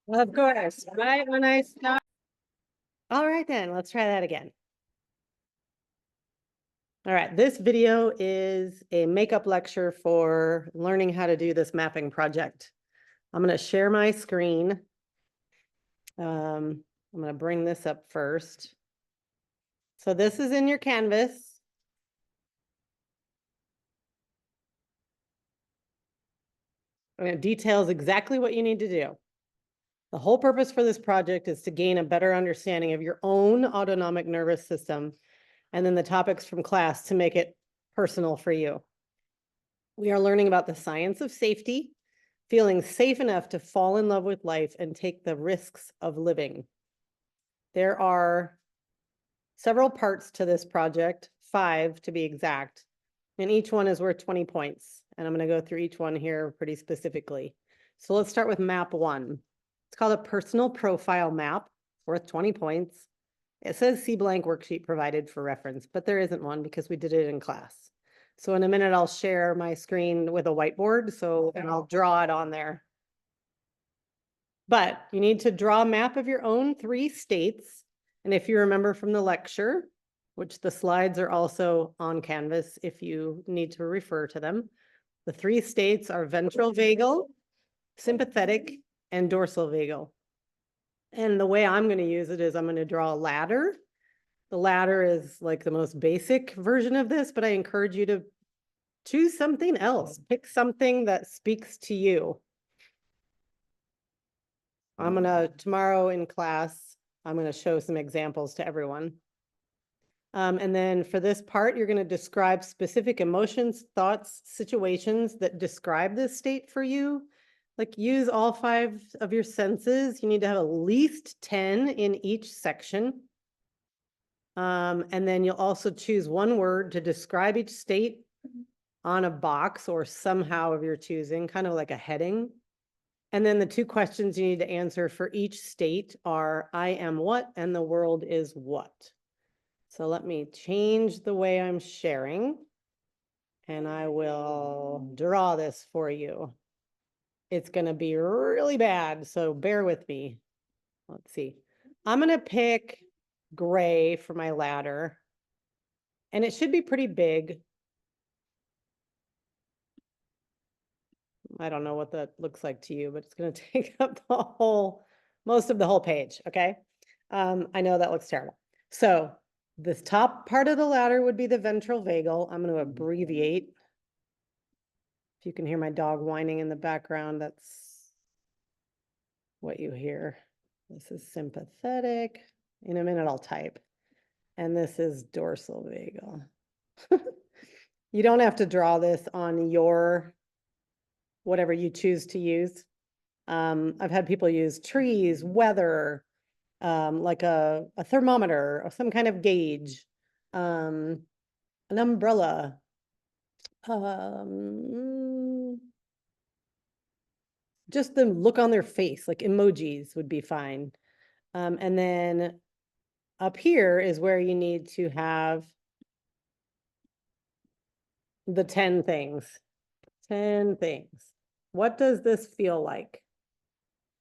Of course, right when I start. All right, then let's try that again. All right, this video is a makeup lecture for learning how to do this mapping project. I'm going to share my screen. I'm going to bring this up first. So this is in your Canvas. And it details exactly what you need to do. The whole purpose for this project is to gain a better understanding of your own autonomic nervous system, and then the topics from class to make it personal for you. We are learning about the science of safety, feeling safe enough to fall in love with life and take the risks of living. There are several parts to this project, 5 to be exact, and each one is worth 20 points. And I'm going to go through each one here pretty specifically. So let's start with map 1. It's called a personal profile map, worth 20 points. It says see blank worksheet provided for reference, but there isn't one because we did it in class. So in a minute, I'll share my screen with a whiteboard, and I'll draw it on there. But you need to draw a map of your own 3 states. And if you remember from the lecture, which the slides are also on Canvas if you need to refer to them, the 3 states are ventral vagal, sympathetic, and dorsal vagal. And the way I'm going to use it is I'm going to draw a ladder. The ladder is like the most basic version of this, but I encourage you to choose something else. Pick something that speaks to you. Tomorrow in class, I'm going to show some examples to everyone. And then for this part, you're going to describe specific emotions, thoughts, situations that describe this state for you. Like use all 5 of your senses. You need to have at least 10 in each section. And then you'll also choose 1 word to describe each state on a box or somehow of your choosing, kind of like a heading. And then the 2 questions you need to answer for each state are, I am what and the world is what. So let me change the way I'm sharing, and I will draw this for you. It's going to be really bad, so bear with me. Let's see. I'm going to pick gray for my ladder, and it should be pretty big. I don't know what that looks like to you, but it's going to take up most of the whole page, okay? I know that looks terrible. So this top part of the ladder would be the ventral vagal. I'm going to abbreviate. If you can hear my dog whining in the background, that's what you hear. This is sympathetic. In a minute, I'll type. And this is dorsal vagal. You don't have to draw this on your whatever you choose to use. I've had people use trees, weather, like a thermometer or some kind of gauge, an umbrella, just the look on their face, like emojis would be fine. And then up here is where you need to have the 10 things. 10 things. What does this feel like?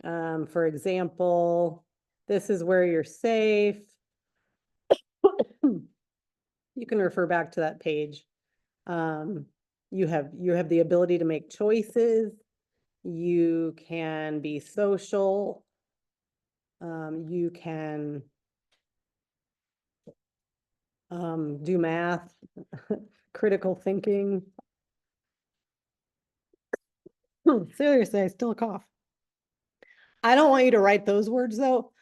For example, this is where you're safe. You can refer back to that page. You have the ability to make choices. You can be social. You can do math, critical thinking. Seriously, I still cough. I don't want you to write those words though.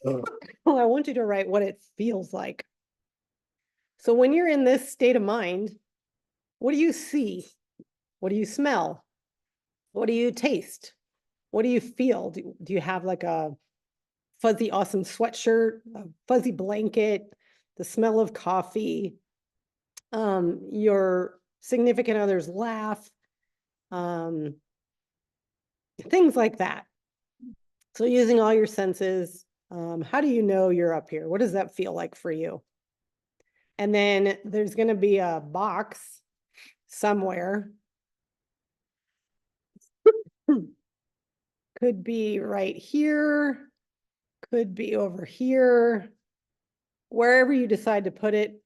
I want you to write what it feels like. So when you're in this state of mind, what do you see? What do you smell? What do you taste? What do you feel? Do you have like a fuzzy, awesome sweatshirt, a fuzzy blanket, the smell of coffee, your significant other's laugh, things like that. So using all your senses, how do you know you're up here? What does that feel like for you? And then there's going to be a box somewhere Could be right here, could be over here. Wherever you decide to put it,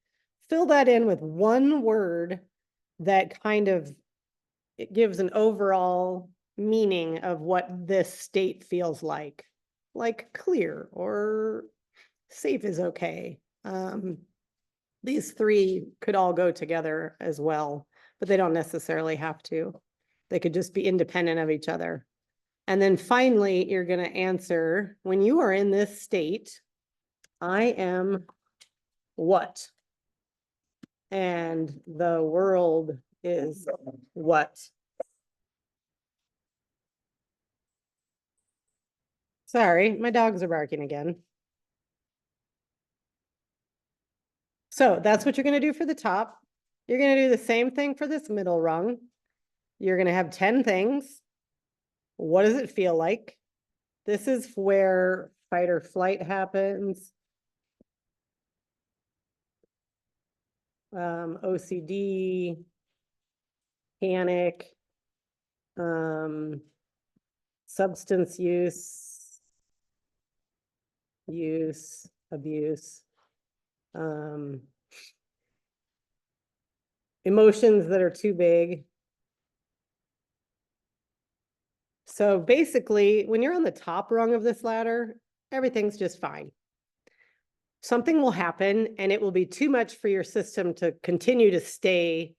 fill that in with one word that kind of it gives an overall meaning of what this state feels like clear or safe is okay. These three could all go together as well, but they don't necessarily have to. They could just be independent of each other. And then finally, you're going to answer, when you are in this state, I am what? And the world is what? Sorry, my dogs are barking again. So that's what you're going to do for the top. You're going to do the same thing for this middle rung. You're going to have 10 things. What does it feel like? This is where fight or flight happens. OCD, panic, substance use, abuse, emotions that are too big. So basically, when you're on the top rung of this ladder, everything's just fine. Something will happen and it will be too much for your system to continue to stay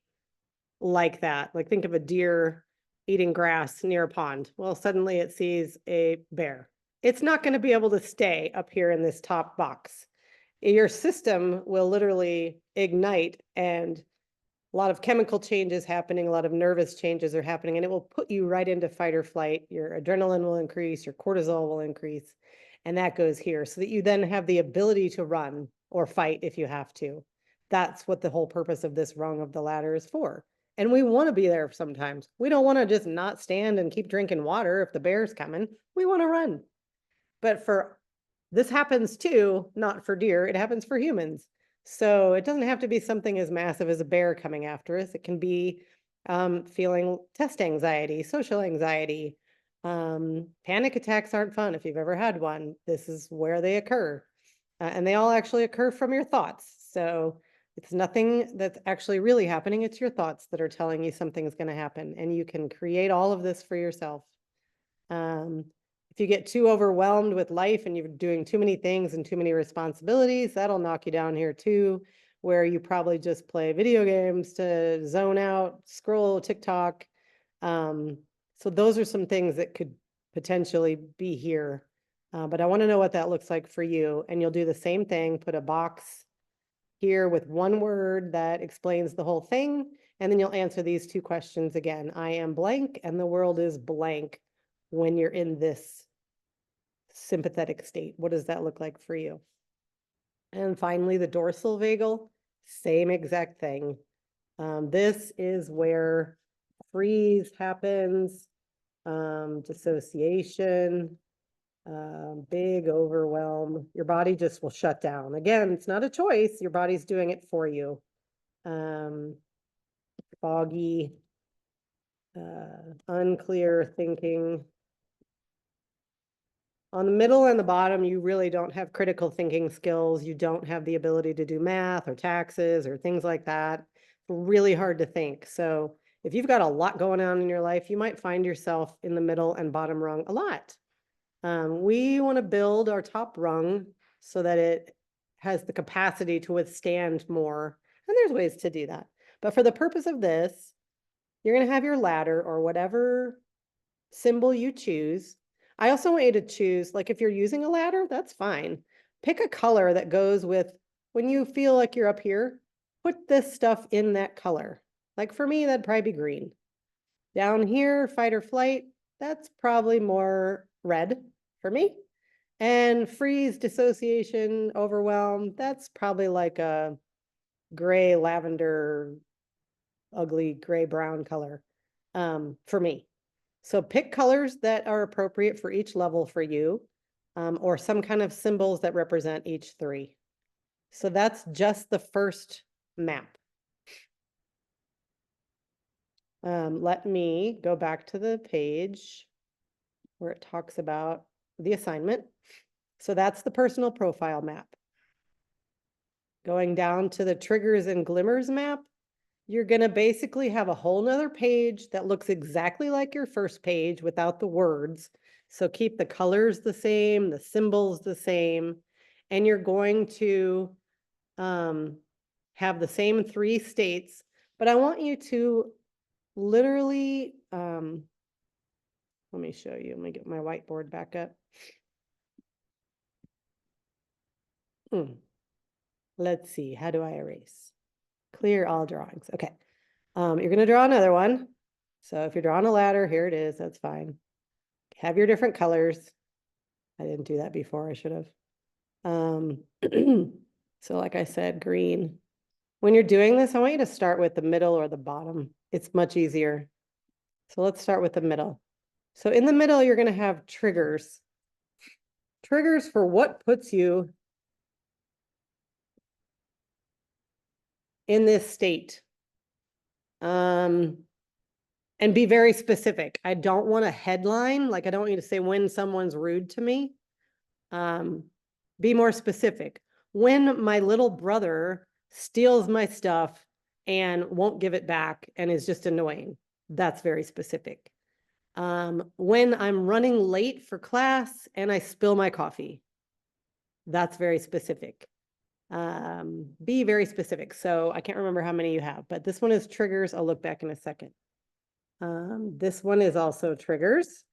like that. Like think of a deer eating grass near a pond. Well, suddenly it sees a bear. It's not going to be able to stay up here in this top box. Your system will literally ignite and a lot of chemical changes happening, a lot of nervous changes are happening, and it will put you right into fight or flight. Your adrenaline will increase, your cortisol will increase, and that goes here so that you then have the ability to run or fight if you have to. That's what the whole purpose of this rung of the ladder is for. And we want to be there sometimes. We don't want to just not stand and keep drinking water if the bear's coming. We want to run. But for this happens too, not for deer, it happens for humans. So it doesn't have to be something as massive as a bear coming after us. It can be feeling test anxiety, social anxiety. Panic attacks aren't fun if you've ever had one. This is where they occur. And they all actually occur from your thoughts. So it's nothing that's actually really happening. It's your thoughts that are telling you something's going to happen. And you can create all of this for yourself. If you get too overwhelmed with life and you're doing too many things and too many responsibilities, that'll knock you down here too, where you probably just play video games to zone out, scroll TikTok. So those are some things that could potentially be here. But I want to know what that looks like for you. And you'll do the same thing, put a box here with one word that explains the whole thing. And then you'll answer these two questions again. I am blank and the world is blank when you're in this sympathetic state. What does that look like for you? And finally, the dorsal vagal, same exact thing. This is where freeze happens, dissociation, big overwhelm. Your body just will shut down. Again, it's not a choice. Your body's doing it for you. Foggy, unclear thinking. On the middle and the bottom, you really don't have critical thinking skills. You don't have the ability to do math or taxes or things like that. It's really hard to think. So if you've got a lot going on in your life, you might find yourself in the middle and bottom rung a lot. We want to build our top rung so that it has the capacity to withstand more. And there's ways to do that. But for the purpose of this, you're going to have your ladder or whatever symbol you choose. I also want you to choose, like if you're using a ladder, that's fine. Pick a color that goes with, when you feel like you're up here, put this stuff in that color. Like for me, that'd probably be green. Down here, fight or flight, that's probably more red for me. And freeze, dissociation, overwhelm, that's probably like a gray, lavender, ugly gray brown color for me. So pick colors that are appropriate for each level for you, or some kind of symbols that represent each three. So that's just the first map. Let me go back to the page. where it talks about the assignment. So that's the personal profile map. Going down to the triggers and glimmers map, you're going to basically have a whole nother page that looks exactly like your first page without the words. So keep the colors the same, the symbols the same, and you're going to have the same 3 states, but I want you to literally, let me show you, let me get my whiteboard back up. Let's see, how do I erase? Clear all drawings, okay. You're gonna draw another one. So if you're drawing a ladder, here it is, that's fine. Have your different colors. I didn't do that before, I should have. So like I said, green. When you're doing this, I want you to start with the middle or the bottom. It's much easier. So let's start with the middle. So in the middle, you're going to have triggers. Triggers for what puts you in this state. And be very specific. I don't want a headline. Like, I don't want you to say when someone's rude to me. Be more specific. When my little brother steals my stuff and won't give it back and is just annoying. That's very specific. When I'm running late for class and I spill my coffee. That's very specific. Be very specific. So I can't remember how many you have, but this one is triggers. I'll look back in a second. This one is also triggers.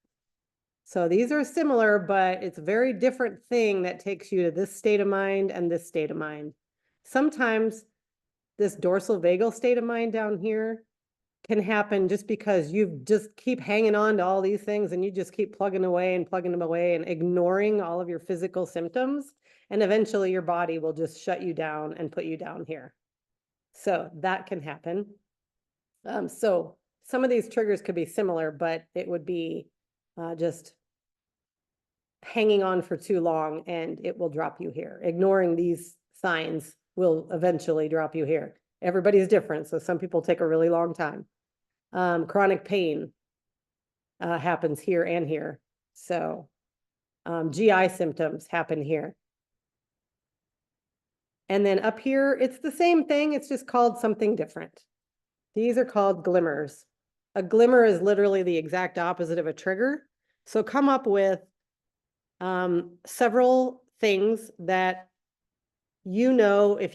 So these are similar, but it's a very different thing that takes you to this state of mind and this state of mind. Sometimes this dorsal vagal state of mind down here can happen just because you just keep hanging on to all these things and you just keep plugging away and plugging them away and ignoring all of your physical symptoms. And eventually your body will just shut you down and put you down here. So that can happen. So some of these triggers could be similar, but it would be just hanging on for too long and it will drop you here. Ignoring these signs will eventually drop you here. Everybody's different, so some people take a really long time. Chronic pain happens here and here. So GI symptoms happen here. And then up here, it's the same thing. It's just called something different. These are called glimmers. A glimmer is literally the exact opposite of a trigger. So come up with several things that you know if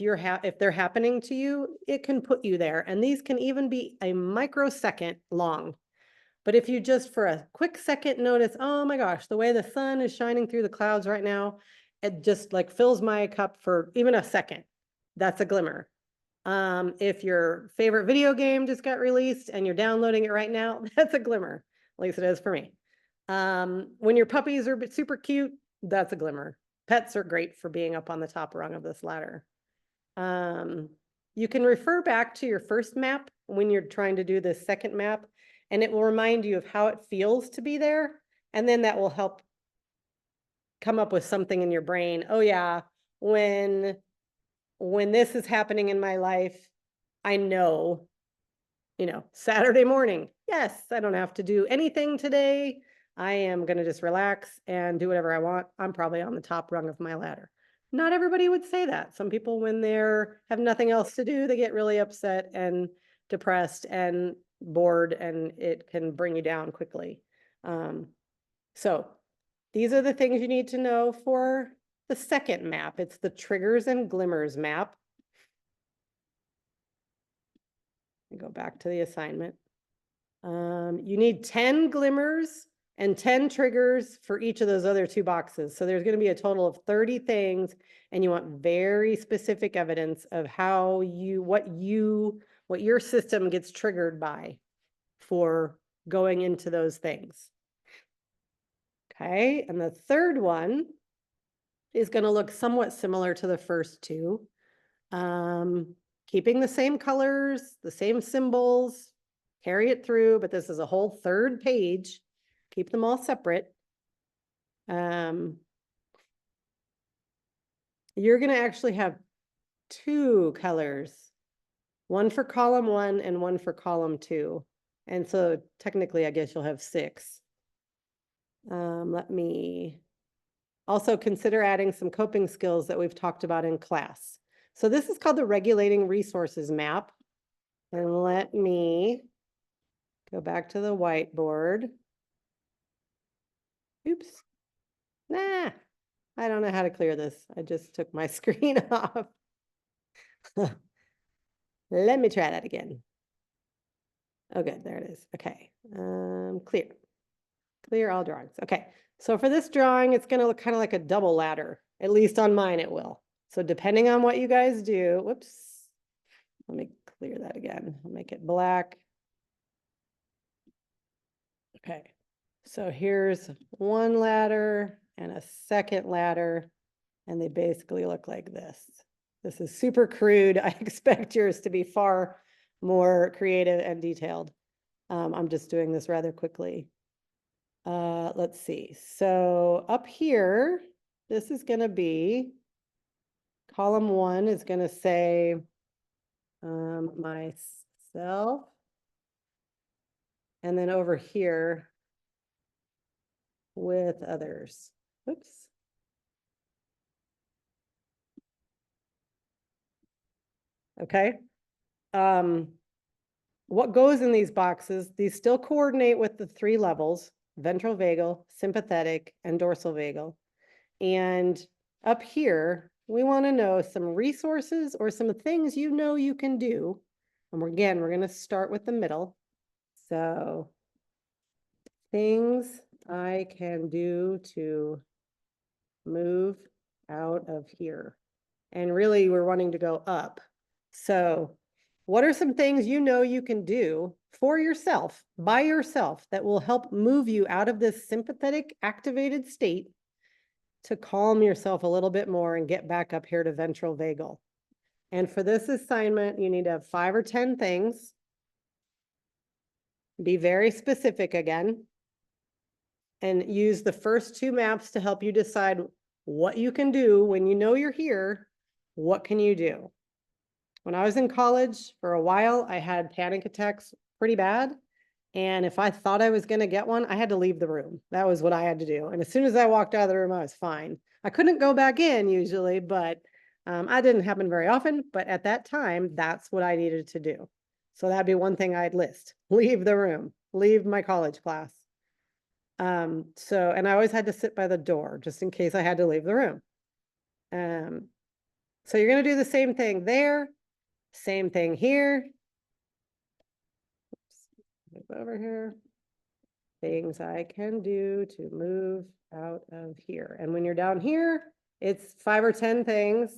they're happening to you, it can put you there. And these can even be a microsecond long. But if you just for a quick second notice, oh my gosh, the way the sun is shining through the clouds right now, it just like fills my cup for even a second. That's a glimmer. If your favorite video game just got released and you're downloading it right now, that's a glimmer. At least it is for me. When your puppies are super cute, that's a glimmer. Pets are great for being up on the top rung of this ladder. You can refer back to your first map when you're trying to do this second map, and it will remind you of how it feels to be there. And then that will help come up with something in your brain. Oh yeah, when this is happening in my life, I know, Saturday morning, yes, I don't have to do anything today. I am going to just relax and do whatever I want. I'm probably on the top rung of my ladder. Not everybody would say that. Some people, when they're have nothing else to do, they get really upset and depressed and bored, and it can bring you down quickly. So these are the things you need to know for the second map. It's the triggers and glimmers map. Go back to the assignment. You need 10 glimmers and 10 triggers for each of those other 2 boxes. So there's going to be a total of 30 things, and you want very specific evidence of how what your system gets triggered by for going into those things. Okay, and the third one is going to look somewhat similar to the first 2. Keeping the same colors, the same symbols, carry it through, but this is a whole 3rd page. Keep them all separate. You're going to actually have 2 colors, one for column 1 and one for column 2. And so technically, I guess you'll have 6. Let me also consider adding some coping skills that we've talked about in class. So this is called the Regulating Resources Map. And let me go back to the whiteboard. Oops. Nah, I don't know how to clear this. I just took my screen off. Let me try that again. Oh, good. There it is. Okay. Clear. Clear all drawings. Okay. So for this drawing, it's going to look kind of like a double ladder. At least on mine, it will. So depending on what you guys do, whoops. Let me clear that again. I'll make it black. Okay. So here's one ladder and a second ladder, and they basically look like this. This is super crude. I expect yours to be far more creative and detailed. I'm just doing this rather quickly. Let's see. So up here, this is going to be column 1 is going to say myself. And then over here with others. Oops. Okay. What goes in these boxes, these still coordinate with the 3 levels, ventral vagal, sympathetic, and dorsal vagal. And up here, we want to know some resources or some things you know you can do. And again, we're going to start with the middle. So things I can do to move out of here. And really, we're wanting to go up. So what are some things you know you can do for yourself, by yourself, that will help move you out of this sympathetic activated state to calm yourself a little bit more and get back up here to ventral vagal? And for this assignment, you need to have 5 or 10 things. Be very specific again. And use the first 2 maps to help you decide what you can do when you know you're here. What can you do? When I was in college, for a while, I had panic attacks pretty bad. And if I thought I was going to get one, I had to leave the room. That was what I had to do. And as soon as I walked out of the room, I was fine. I couldn't go back in usually, but that didn't happen very often. But at that time, that's what I needed to do. So that'd be one thing I'd list. Leave the room. Leave my college class. And I always had to sit by the door just in case I had to leave the room. So you're going to do the same thing there. Same thing here. Oops, move over here. Things I can do to move out of here. And when you're down here, it's 5 or 10 things.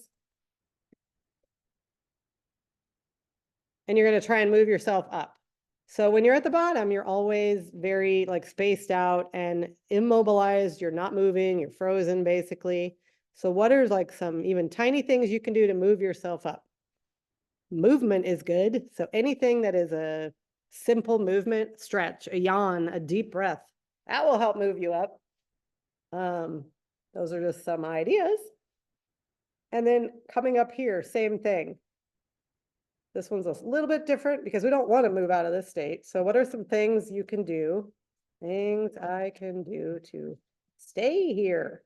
And you're going to try and move yourself up. So when you're at the bottom, you're always very like spaced out and immobilized. You're not moving, you're frozen basically. So what are like some even tiny things you can do to move yourself up? Movement is good. So anything that is a simple movement, stretch, a yawn, a deep breath, that will help move you up. Those are just some ideas. And then coming up here, same thing. This one's a little bit different because we don't want to move out of this state. So what are some things you can do? Things I can do to stay here.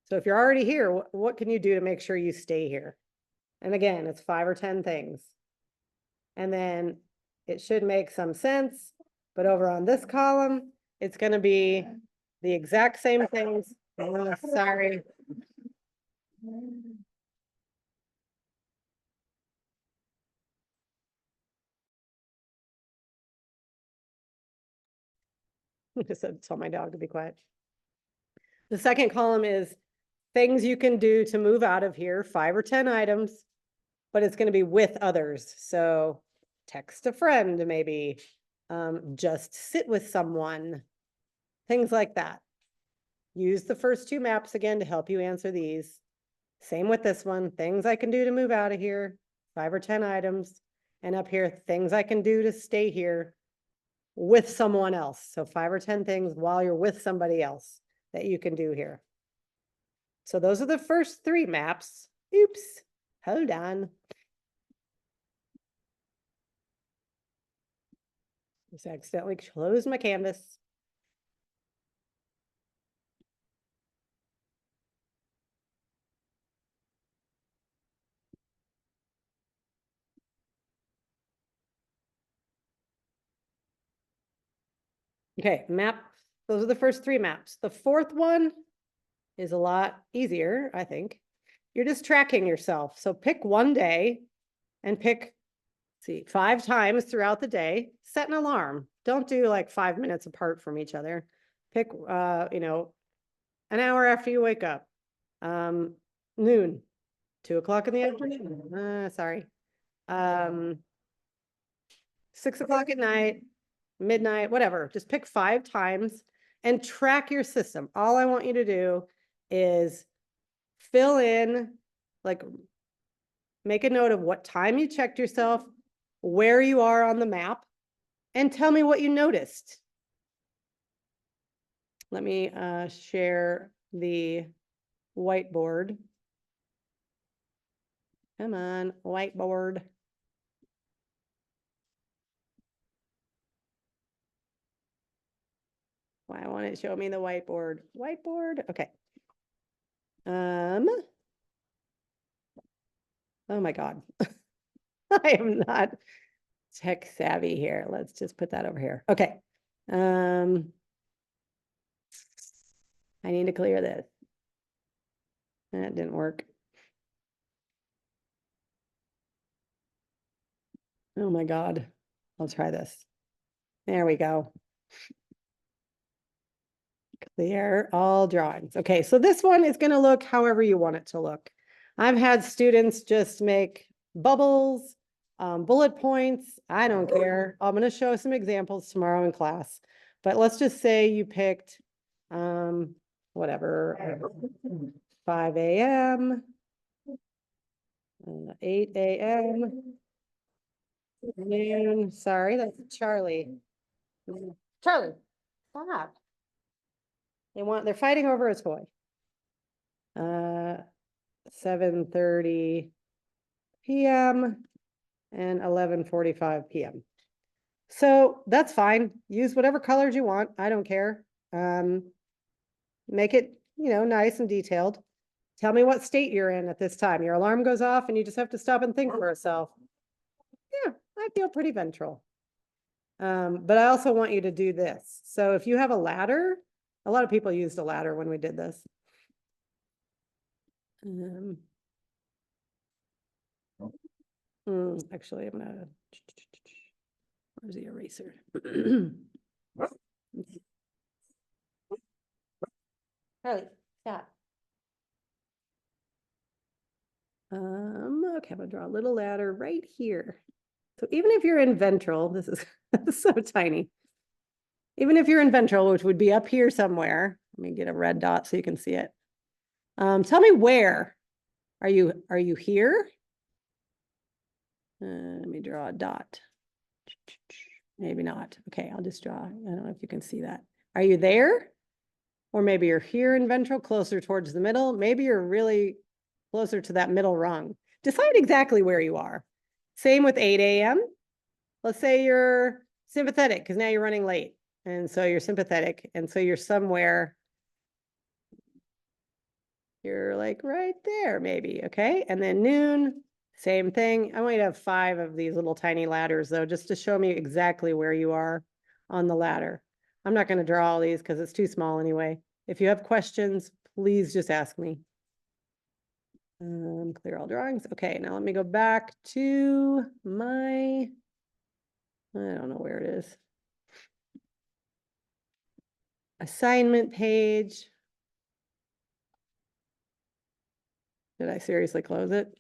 So if you're already here, what can you do to make sure you stay here? And again, it's 5 or 10 things. And then it should make some sense, but over on this column, it's going to be the exact same things. Oh, sorry. I just said, tell my dog to be quiet. The second column is things you can do to move out of here, 5 or 10 items, but it's going to be with others. So text a friend, maybe just sit with someone, things like that. Use the first 2 maps again to help you answer these. Same with this one, things I can do to move out of here, 5 or 10 items. And up here, things I can do to stay here with someone else. So 5 or 10 things while you're with somebody else that you can do here. So those are the first 3 maps. Oops, hold on. Just accidentally closed my canvas. Okay, map, those are the first three maps. The fourth one is a lot easier, I think. You're just tracking yourself. So pick one day and pick, see, 5 times throughout the day, set an alarm. Don't do like 5 minutes apart from each other. Pick, you know, an hour after you wake up, noon, 2 o'clock in the afternoon, sorry, 6 o'clock at night, midnight, whatever. Just pick 5 times and track your system. All I want you to do is fill in, like, make a note of what time you checked yourself, where you are on the map, and tell me what you noticed. Let me share the whiteboard. Come on, whiteboard. Why won't it show me the whiteboard? Whiteboard, okay. Oh my God. I am not tech savvy here. Let's just put that over here. Okay. I need to clear this. That didn't work. Oh my God. I'll try this. There we go. Clear all drawings. Okay, so this one is going to look however you want it to look. I've had students just make bubbles, bullet points. I don't care. I'm going to show some examples tomorrow in class. But let's just say you picked whatever, 5 a.m., 8 a.m., noon. Sorry, that's Charlie. Charlie, stop. They're fighting over a toy. 7:30 p.m. and 11:45 p.m. So that's fine. Use whatever colors you want. I don't care. Make it, you know, nice and detailed. Tell me what state you're in at this time. Your alarm goes off and you just have to stop and think for yourself. Yeah, I feel pretty ventral. But I also want you to do this. So if you have a ladder, a lot of people used a ladder when we did this. Actually, I'm gonna, where's the eraser? Charlie, stop. Okay, I'm gonna draw a little ladder right here. So even if you're in ventral, this is so tiny. Even if you're in ventral, which would be up here somewhere, let me get a red dot so you can see it. Tell me where. Are you here? Let me draw a dot. Maybe not. Okay, I'll just draw. I don't know if you can see that. Are you there? Or maybe you're here in ventral, closer towards the middle. Maybe you're really closer to that middle rung. Decide exactly where you are. Same with 8 a.m. Let's say you're sympathetic because now you're running late. And so you're sympathetic. And so you're somewhere, you're like right there maybe, okay? And then noon, same thing. I want you to have 5 of these little tiny ladders though, just to show me exactly where you are on the ladder. I'm not going to draw all these because it's too small anyway. If you have questions, please just ask me. Clear all drawings. Okay, now let me go back to my, I don't know where it is. Assignment page. Did I seriously close it?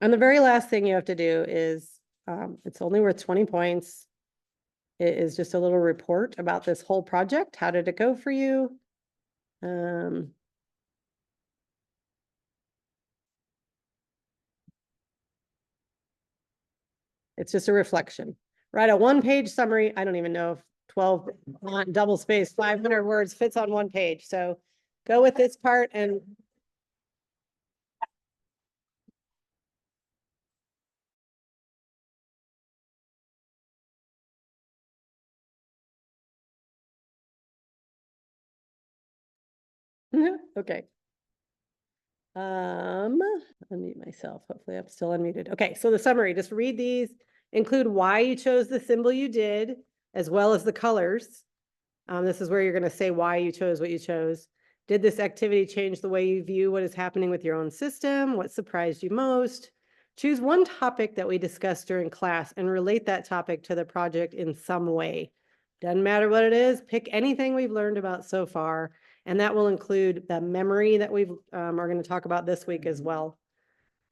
And the very last thing you have to do is, it's only worth 20 points. It is just a little report about this whole project. How did it go for you? It's just a reflection. Write a 1-page summary. I don't even know if 12 double space 500 words fits on 1 page. So go with this part and okay. Unmute myself. Hopefully I'm still unmuted. Okay, so the summary, just read these Include why you chose the symbol you did, as well as the colors. This is where you're going to say why you chose what you chose. Did this activity change the way you view what is happening with your own system? What surprised you most? Choose one topic that we discussed during class and relate that topic to the project in some way. Doesn't matter what it is, pick anything we've learned about so far, and that will include the memory that we've are going to talk about this week as well.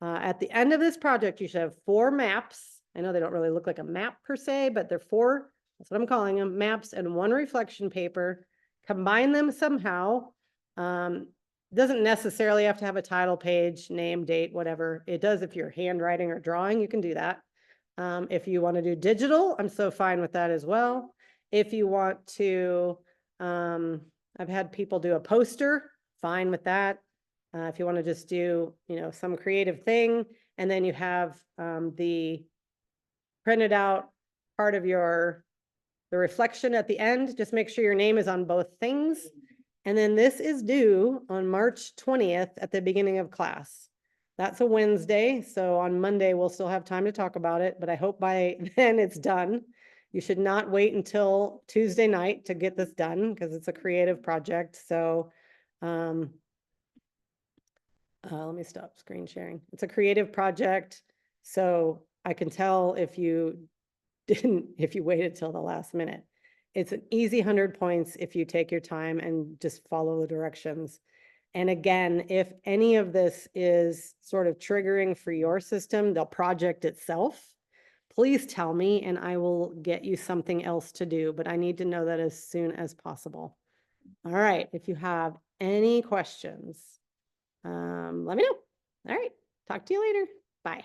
At the end of this project, you should have 4 maps. I know they don't really look like a map per se, but they're 4, that's what I'm calling them, maps and 1 reflection paper. Combine them somehow. Doesn't necessarily have to have a title page, name, date, whatever. It does if you're handwriting or drawing, you can do that. If you want to do digital, I'm so fine with that as well. If you want to, I've had people do a poster, fine with that. If you want to just do, some creative thing, and then you have the printed out part of the reflection at the end, just make sure your name is on both things. And then this is due on March 20th at the beginning of class. That's a Wednesday, so on Monday we'll still have time to talk about it, but I hope by then it's done. You should not wait until Tuesday night to get this done because it's a creative project. So let me stop screen sharing. It's a creative project, so I can tell if you waited till the last minute. It's an easy 100 points if you take your time and just follow the directions. And again, if any of this is sort of triggering for your system, the project itself, please tell me and I will get you something else to do, but I need to know that as soon as possible. All right, if you have any questions, let me know. All right, talk to you later. Bye.